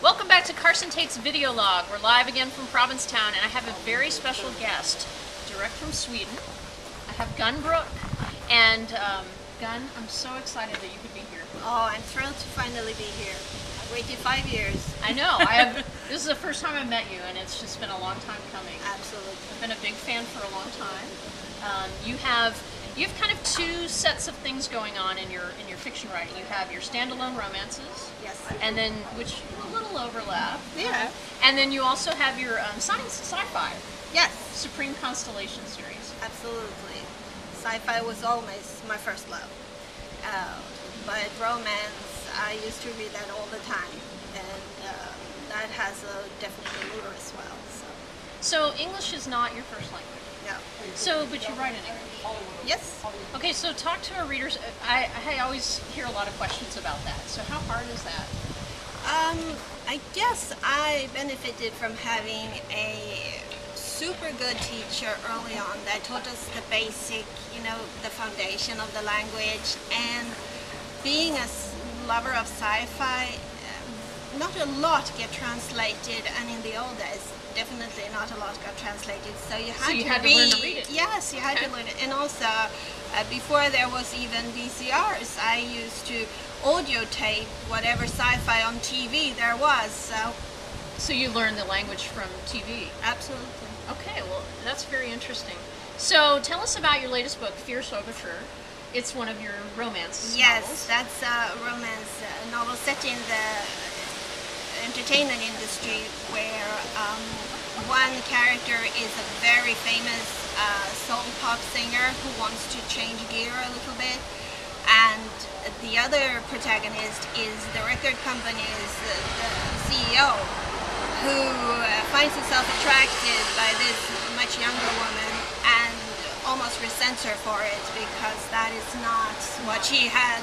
Welcome back to Carson Tate's video log. We're live again from Provincetown, and I have a very special guest, direct from Sweden. I have Gun Brooke, and Gun, I'm so excited that you could be here. Oh, I'm thrilled to finally be here. I waited 5 years. I know. This is the first time I've met you, and it's just been a long time coming. Absolutely. I've been a big fan for a long time. You have kind of two sets of things going on in your fiction writing. You have your standalone romances, Yes. and then which a little overlap. Yeah. And then you also have your sci-fi. Yes. Supreme Constellations series. Absolutely. Sci-fi was always my first love. But romance, I used to read that all the time, and that has a definitely lure as well. So English is not your first language. Yeah. So, but you write in English. Yes. Okay, so talk to our readers. I always hear a lot of questions about that. So how hard is that? I guess I benefited from having a super good teacher early on that taught us the basic, the foundation of the language, and being a lover of sci-fi, not a lot get translated, and in the old days, definitely not a lot got translated. So you had to learn to read it. Yes, you had to learn it. And also, before there was even VCRs, I used to audio tape whatever sci-fi on TV there was. So you learned the language from TV. Absolutely. Okay, well, that's very interesting. So tell us about your latest book, Fierce Overture. It's one of your romance novels. That's a romance novel set in the entertainment industry, where one character is a very famous soul pop singer who wants to change gear a little bit, and the other protagonist is the record company's CEO, who finds himself attracted by this much younger woman and almost resents her for it, because that is not what she had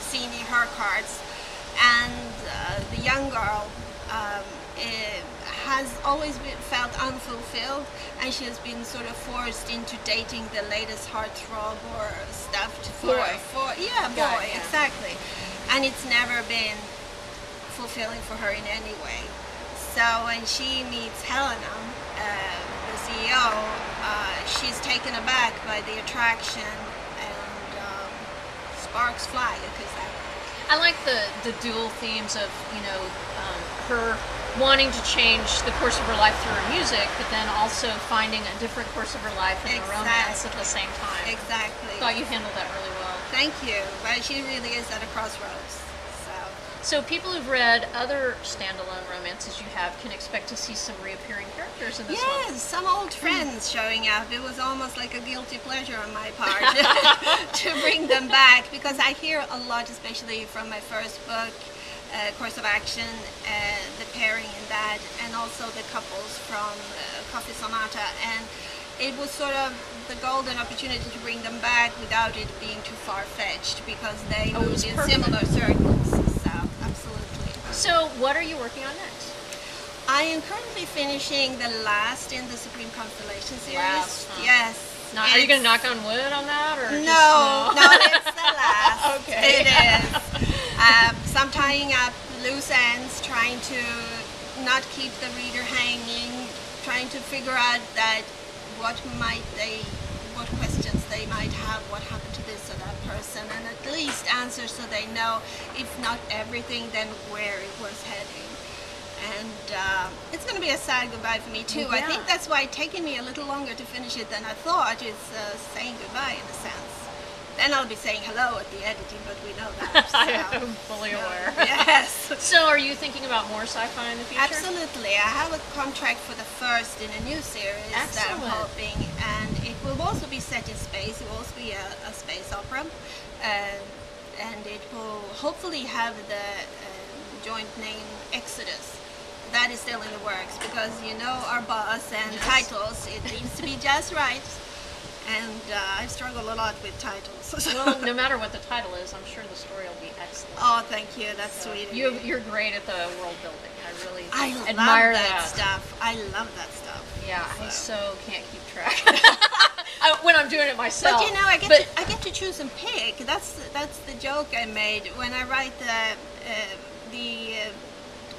seen in her cards. And the young girl has always felt unfulfilled, and she has been sort of forced into dating the latest heartthrob or stuffed boy. Exactly. And it's never been fulfilling for her in any way. So when she meets Helena, the CEO, she's taken aback by the attraction, and sparks fly, because I like the dual themes of, her wanting to change the course of her life through her music, but then also finding a different course of her life in the romance at the same time. Exactly. I thought you handled that really well. Thank you. But she really is at a crossroads. So people who've read other standalone romances you have can expect to see some reappearing characters in this one. Yes, some old friends showing up. It was almost like a guilty pleasure on my part to bring them back, because I hear a lot, especially from my first book, Course of Action, the pairing in that, and also the couples from Coffee Sonata, and it was sort of the golden opportunity to bring them back without it being too far-fetched, because they moved in similar circles. So what are you working on next? I am currently finishing the last in the Supreme Constellations series. Last, huh? Yes. Are you going to knock on wood on that? Or no, it's the last. Okay. It is. So I'm tying up loose ends, trying to not keep the reader hanging, trying to figure out that what questions they might have, what happened to this or that person, and at least answer so they know, if not everything, then where it was heading. And it's going to be a sad goodbye for me too. Yeah. I think that's why it's taken me a little longer to finish it than I thought. It's saying goodbye in a sense. Then I'll be saying hello at the editing, but we know that. So, I am fully aware. Yes. So are you thinking about more sci-fi in the future? Absolutely. I have a contract for the first in a new series. Excellent. That I'm hoping, and it will also be set in space. It will also be a space opera, and it will hopefully have the joint name Exodus. That is still in the works, because our boss and Yes. titles, it needs to be just right. And I struggle a lot with titles. Well, no matter what the title is, I'm sure the story will be excellent. Oh, thank you. That's sweet. You're great at the world building. I really admire admire that stuff. I love that stuff. Yeah, I so can't keep track. When I'm doing it myself. But I get to choose and pick. That's the joke I made when I write the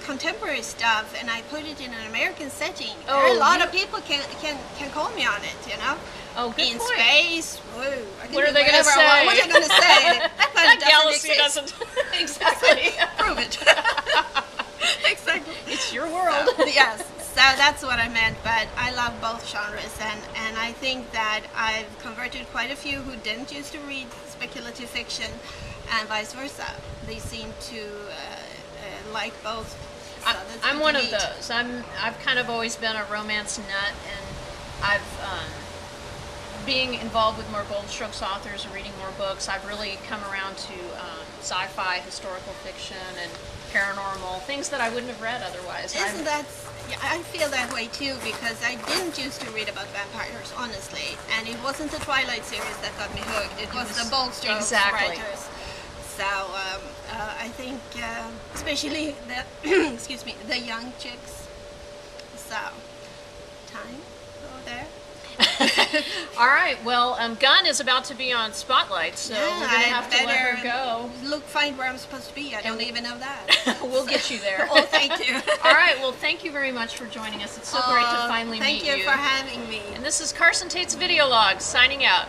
contemporary stuff and I put it in an American setting, Oh, a lot of people can call me on it, you know. Oh, good in point. space. Whoa, I can What do are they going to whatever I say? want. What are they going to say? That planet That galaxy exist. doesn't. Exactly. Prove it. Exactly. It's your world. So, yes. So that's what I meant. But I love both genres, and I think that I've converted quite a few who didn't used to read speculative fiction, and vice versa. They seem to like both. So that's I'm good one to of meet. those. I've kind of always been a romance nut, and I've being involved with more Golden Strokes authors and reading more books, I've really come around to sci-fi, historical fiction, and paranormal, things that I wouldn't have read otherwise. Isn't that? Yeah, I feel that way too because I didn't used to read about vampires, honestly, and it wasn't the Twilight series that got me hooked. It was the Bold Strokes exactly. writers. So I think, especially the excuse me, the young chicks. So time go there. All right. Well, Gun is about to be on Spotlight, so Yeah, we're going to I have to let her go. Look, find where I'm supposed to be. I don't even know that. We'll get you there. Oh, thank you. All right. Well, thank you very much for joining us. It's so great to finally meet you. Thank you for having me. And this is Carson Tate's Video Log, signing out.